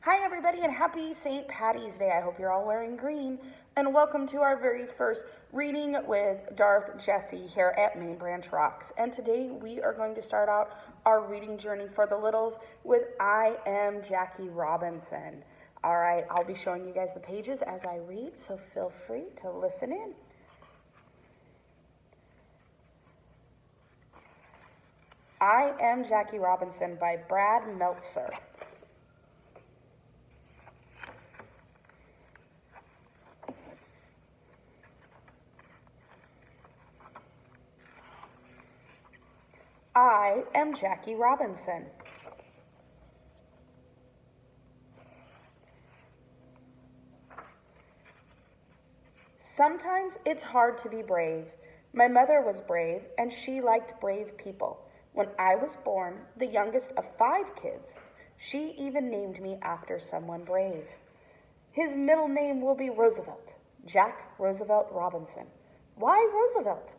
Hi, everybody, and happy St. Patty's Day. I hope you're all wearing green. And welcome to our very first reading with Darth Jessie here at Main Branch Rocks. And today we are going to start out our reading journey for the littles with I Am Jackie Robinson. All right, I'll be showing you guys the pages as I read, so feel free to listen in. I Am Jackie Robinson by Brad Meltzer. I am Jackie Robinson. Sometimes it's hard to be brave. My mother was brave, and she liked brave people. When I was born, the youngest of 5 kids, she even named me after someone brave. His middle name will be Roosevelt, Jack Roosevelt Robinson. Why Roosevelt?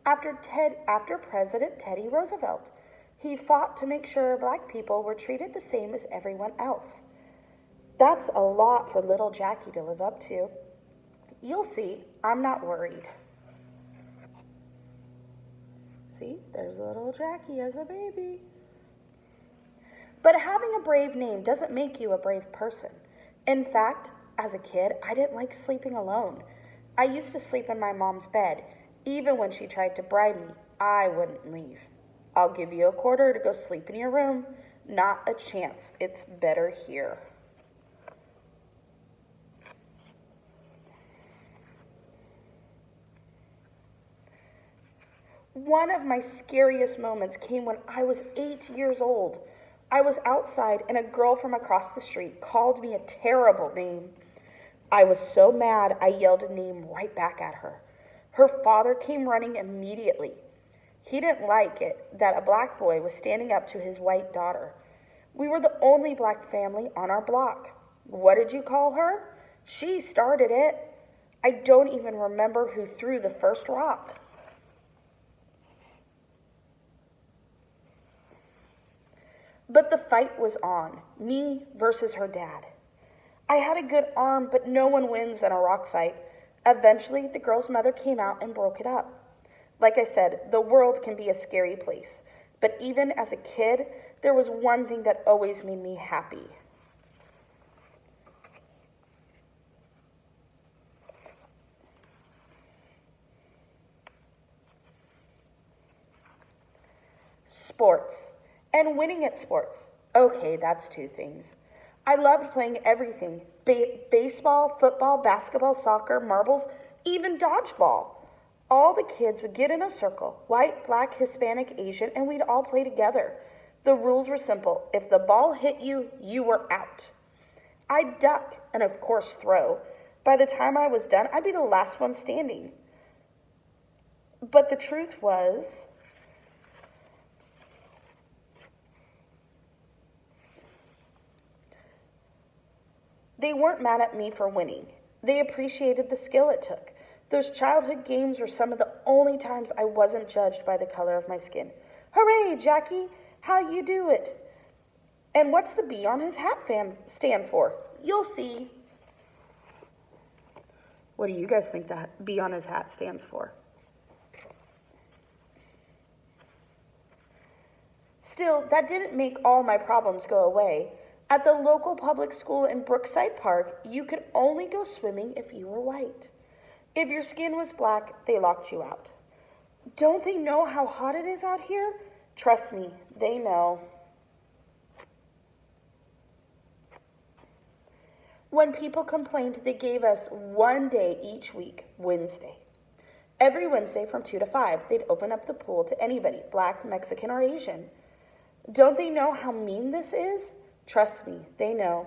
After President Teddy Roosevelt. He fought to make sure black people were treated the same as everyone else. That's a lot for little Jackie to live up to. You'll see, I'm not worried. See, there's little Jackie as a baby. But having a brave name doesn't make you a brave person. In fact, as a kid, I didn't like sleeping alone. I used to sleep in my mom's bed. Even when she tried to bribe me, I wouldn't leave. I'll give you a quarter to go sleep in your room. Not a chance. It's better here. One of my scariest moments came when I was 8 years old. I was outside and a girl from across the street called me a terrible name. I was so mad I yelled a name right back at her. Her father came running immediately. He didn't like it that a black boy was standing up to his white daughter. We were the only black family on our block. What did you call her? She started it. I don't even remember who threw the first rock. But the fight was on, me versus her dad. I had a good arm, but no one wins in a rock fight. Eventually, the girl's mother came out and broke it up. Like I said, the world can be a scary place. But even as a kid, there was one thing that always made me happy. Sports. And winning at sports. Okay, that's 2 things. I loved playing everything. Baseball, football, basketball, soccer, marbles, even dodgeball. All the kids would get in a circle, white, black, Hispanic, Asian, and we'd all play together. The rules were simple. If the ball hit you, you were out. I'd duck and, of course, throw. By the time I was done, I'd be the last one standing. But the truth was, they weren't mad at me for winning. They appreciated the skill it took. Those childhood games were some of the only times I wasn't judged by the color of my skin. Hooray, Jackie, how you do it? And what's the B on his hat stand for? You'll see. What do you guys think the B on his hat stands for? Still, that didn't make all my problems go away. At the local public school in Brookside Park, you could only go swimming if you were white. If your skin was black, they locked you out. Don't they know how hot it is out here? Trust me, they know. When people complained, they gave us one day each week, Wednesday. Every Wednesday from 2 to 5, they'd open up the pool to anybody, black, Mexican, or Asian. Don't they know how mean this is? Trust me, they know.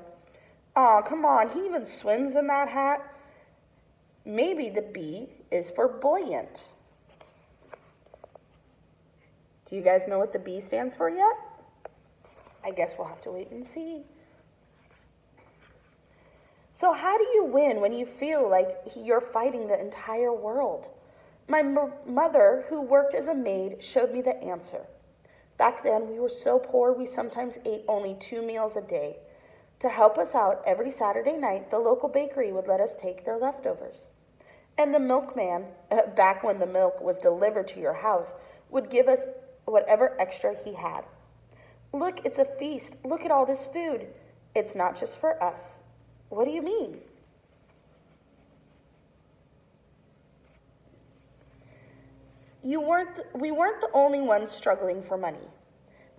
Aw, come on, he even swims in that hat. Maybe the B is for buoyant. Do you guys know what the B stands for yet? I guess we'll have to wait and see. So how do you win when you feel like you're fighting the entire world? My mother, who worked as a maid, showed me the answer. Back then, we were so poor we sometimes ate only 2 meals a day. To help us out every Saturday night, the local bakery would let us take their leftovers. And the milkman, back when the milk was delivered to your house, would give us whatever extra he had. Look, it's a feast. Look at all this food. It's not just for us. What do you mean? We weren't the only ones struggling for money.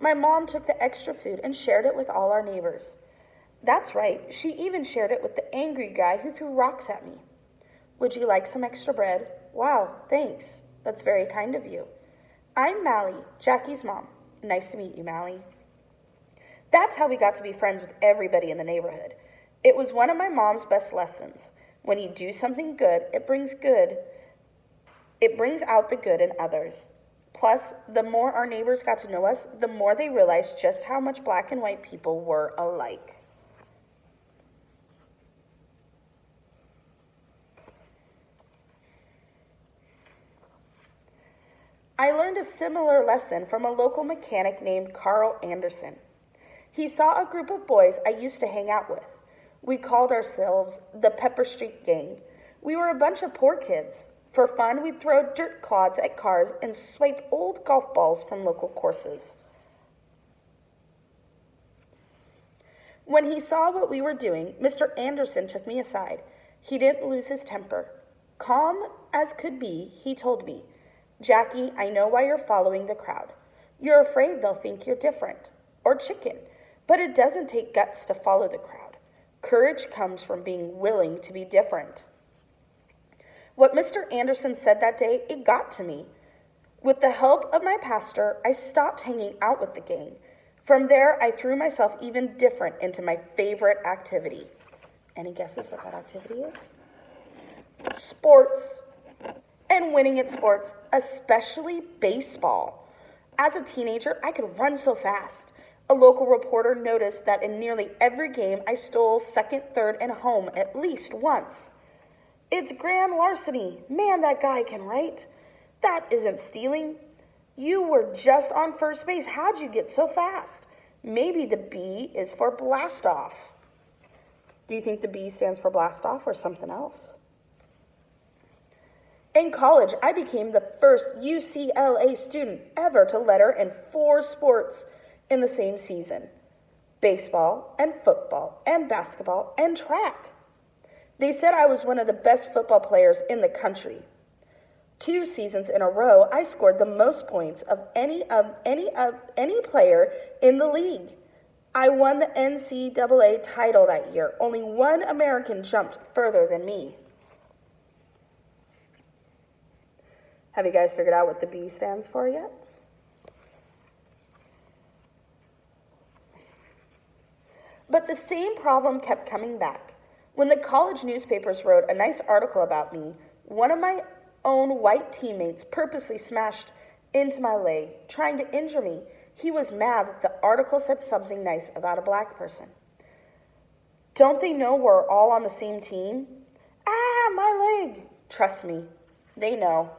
My mom took the extra food and shared it with all our neighbors. That's right, she even shared it with the angry guy who threw rocks at me. Would you like some extra bread? Wow, thanks. That's very kind of you. I'm Mally, Jackie's mom. Nice to meet you, Mally. That's how we got to be friends with everybody in the neighborhood. It was one of my mom's best lessons. When you do something good, it brings out the good in others. Plus, the more our neighbors got to know us, the more they realized just how much black and white people were alike. I learned a similar lesson from a local mechanic named Carl Anderson. He saw a group of boys I used to hang out with. We called ourselves the Pepper Street Gang. We were a bunch of poor kids. For fun, we'd throw dirt clods at cars and swipe old golf balls from local courses. When he saw what we were doing, Mr. Anderson took me aside. He didn't lose his temper. Calm as could be, he told me, Jackie, I know why you're following the crowd. You're afraid they'll think you're different, or chicken, but it doesn't take guts to follow the crowd. Courage comes from being willing to be different. What Mr. Anderson said that day, it got to me. With the help of my pastor, I stopped hanging out with the gang. From there, I threw myself even different into my favorite activity. Any guesses what that activity is? Sports. And winning at sports, especially baseball. As a teenager, I could run so fast. A local reporter noticed that in nearly every game, I stole second, third, and home at least once. It's grand larceny. Man, that guy can write. That isn't stealing. You were just on first base. How'd you get so fast? Maybe the B is for blast off. Do you think the B stands for blast off or something else? In college, I became the first UCLA student ever to letter in 4 sports in the same season. Baseball and football and basketball and track. They said I was one of the best football players in the country. 2 seasons in a row, I scored the most points of any player in the league. I won the NCAA title that year. Only one American jumped further than me. Have you guys figured out what the B stands for yet? But the same problem kept coming back. When the college newspapers wrote a nice article about me, one of my own white teammates purposely smashed into my leg, trying to injure me. He was mad that the article said something nice about a black person. Don't they know we're all on the same team? Ah, my leg. Trust me, they know.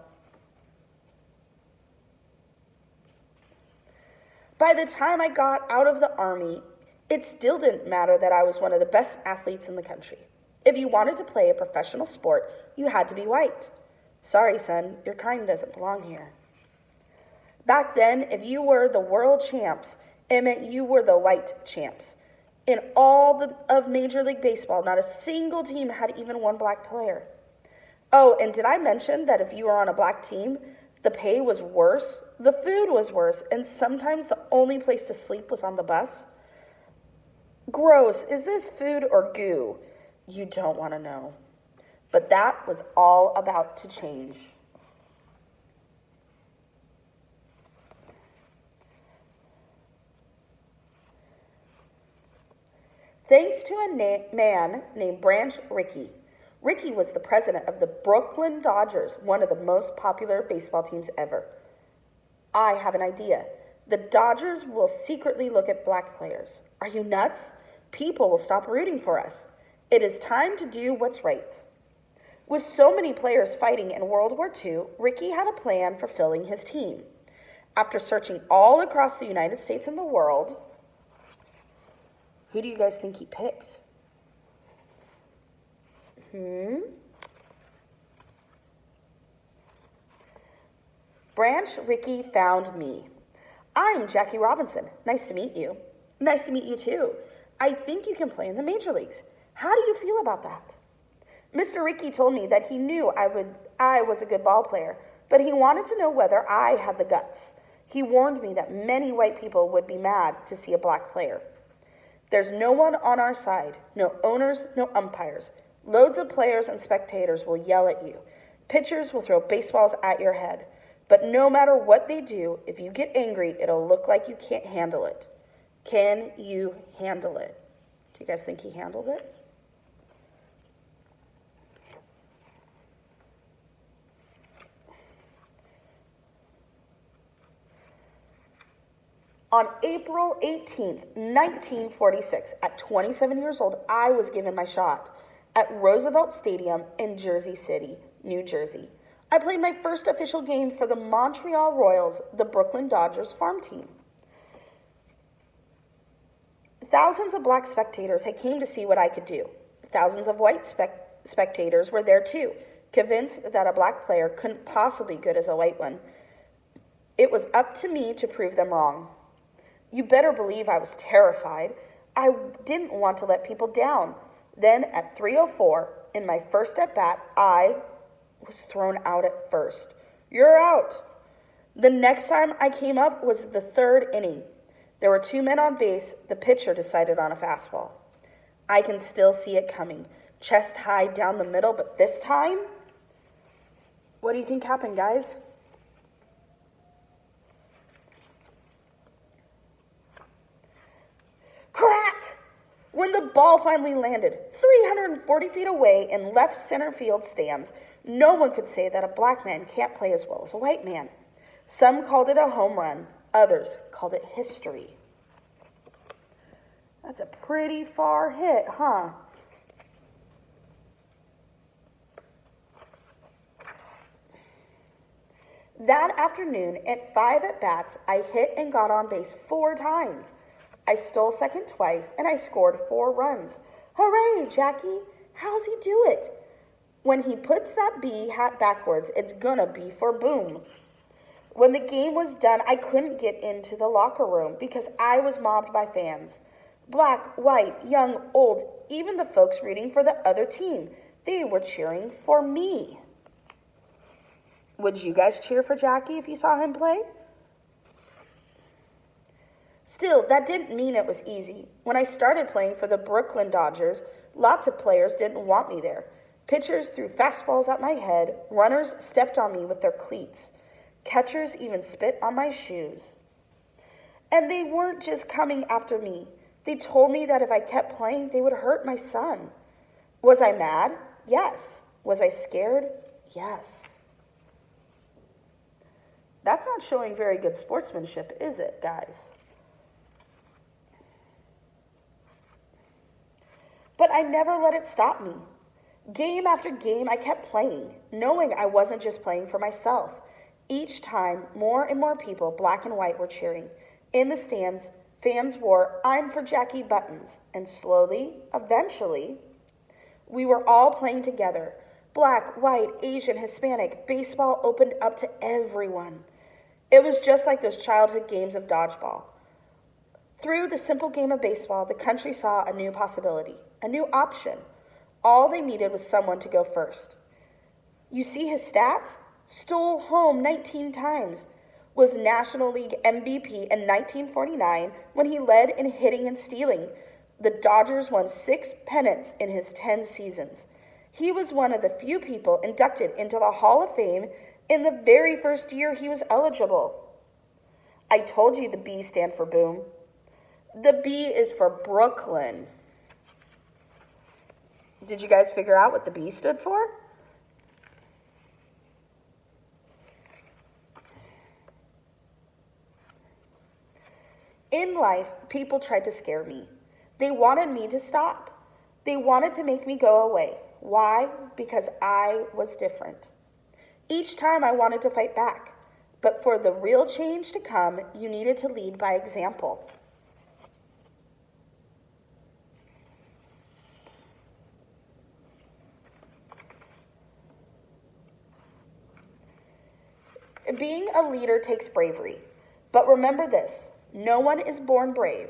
By the time I got out of the Army, it still didn't matter that I was one of the best athletes in the country. If you wanted to play a professional sport, you had to be white. Sorry, son, your kind doesn't belong here. Back then, if you were the world champs, it meant you were the white champs. In all of Major League Baseball, not a single team had even one black player. Oh, and did I mention that if you were on a black team, the pay was worse, the food was worse, and sometimes the only place to sleep was on the bus? Gross, is this food or goo? You don't want to know. But that was all about to change. Thanks to a man named Branch Rickey. Rickey was the president of the Brooklyn Dodgers, one of the most popular baseball teams ever. I have an idea. The Dodgers will secretly look at black players. Are you nuts? People will stop rooting for us. It is time to do what's right. With so many players fighting in World War II, Rickey had a plan for filling his team. After searching all across the United States and the world, Who do you guys think he picked? Branch Rickey found me. I'm Jackie Robinson. Nice to meet you. Nice to meet you too. I think you can play in the major leagues. How do you feel about that? Mr. Rickey told me that he knew I was a good ball player, but he wanted to know whether I had the guts. He warned me that many white people would be mad to see a black player. There's no one on our side, no owners, no umpires. Loads of players and spectators will yell at you. Pitchers will throw baseballs at your head. But no matter what they do, if you get angry, it'll look like you can't handle it. Can you handle it? Do you guys think he handled it? On April 18th, 1946, at 27 years old, I was given my shot at Roosevelt Stadium in Jersey City, New Jersey. I played my first official game for the Montreal Royals, the Brooklyn Dodgers farm team. Thousands of black spectators had came to see what I could do. Thousands of white spectators were there too, convinced that a black player couldn't possibly be good as a white one. It was up to me to prove them wrong. You better believe I was terrified. I didn't want to let people down. Then at 3:04, in my first at-bat, I was thrown out at first. You're out. The next time I came up was the third inning. There were 2 men on base. The pitcher decided on a fastball. I can still see it coming, chest high down the middle, but this time, what do you think happened, guys? Crack! When the ball finally landed 340 feet away in left center field stands, no one could say that a black man can't play as well as a white man. Some called it a home run. Others called it history. That's a pretty far hit, huh? That afternoon, at 5 at-bats, I hit and got on base 4 times. I stole second twice, and I scored 4 runs. Hooray, Jackie! How's he do it? When he puts that B hat backwards, it's gonna be for boom. When the game was done, I couldn't get into the locker room because I was mobbed by fans. Black, white, young, old, even the folks rooting for the other team. They were cheering for me. Would you guys cheer for Jackie if you saw him play? Still, that didn't mean it was easy. When I started playing for the Brooklyn Dodgers, lots of players didn't want me there. Pitchers threw fastballs at my head. Runners stepped on me with their cleats. Catchers even spit on my shoes. And they weren't just coming after me. They told me that if I kept playing, they would hurt my son. Was I mad? Yes. Was I scared? Yes. That's not showing very good sportsmanship, is it, guys? But I never let it stop me. Game after game, I kept playing, knowing I wasn't just playing for myself. Each time, more and more people, black and white, were cheering. In the stands, fans wore "I'm for Jackie" buttons, and slowly, eventually, we were all playing together. Black, white, Asian, Hispanic, baseball opened up to everyone. It was just like those childhood games of dodgeball. Through the simple game of baseball, the country saw a new possibility, a new option. All they needed was someone to go first. You see his stats? Stole home 19 times. Was National League MVP in 1949 when he led in hitting and stealing. The Dodgers won 6 pennants in his 10 seasons. He was one of the few people inducted into the Hall of Fame in the very first year he was eligible. I told you the B stand for boom. The B is for Brooklyn. Did you guys figure out what the B stood for? In life, people tried to scare me. They wanted me to stop. They wanted to make me go away. Why? Because I was different. Each time I wanted to fight back. But for the real change to come, you needed to lead by example. being a leader takes bravery. But remember this, no one is born brave.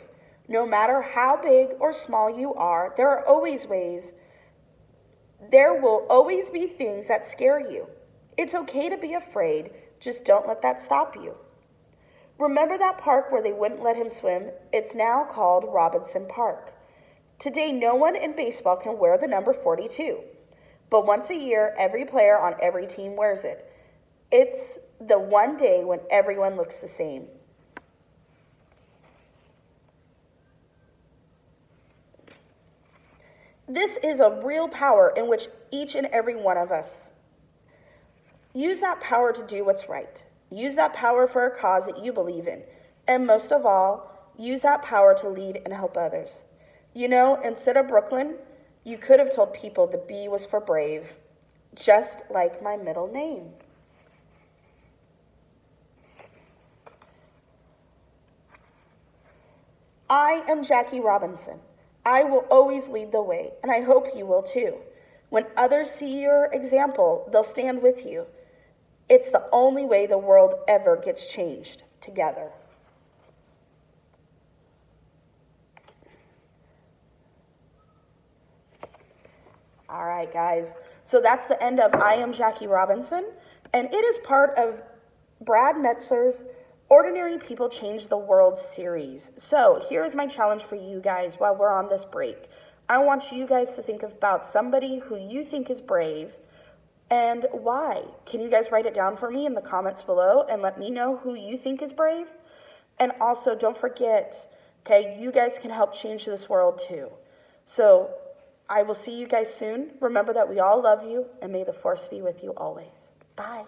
No matter how big or small you are, there will always be things that scare you. It's okay to be afraid, just don't let that stop you. Remember that park where they wouldn't let him swim? It's now called Robinson Park. Today, no one in baseball can wear the number 42. But once a year, every player on every team wears it. It's the one day when everyone looks the same. This is a real power in which each and every one of us use that power to do what's right. Use that power for a cause that you believe in. And most of all, use that power to lead and help others. You know, instead of Brooklyn, you could have told people the B was for brave, just like my middle name. I am Jackie Robinson. I will always lead the way, and I hope you will too. When others see your example, they'll stand with you. It's the only way the world ever gets changed, together. All right, guys. So that's the end of I Am Jackie Robinson, and it is part of Brad Metzer's Ordinary People Change the World series. So here's my challenge for you guys while we're on this break. I want you guys to think about somebody who you think is brave and why. Can you guys write it down for me in the comments below and let me know who you think is brave? And also, don't forget, okay, you guys can help change this world too. So I will see you guys soon. Remember that we all love you, and may the force be with you always. Bye.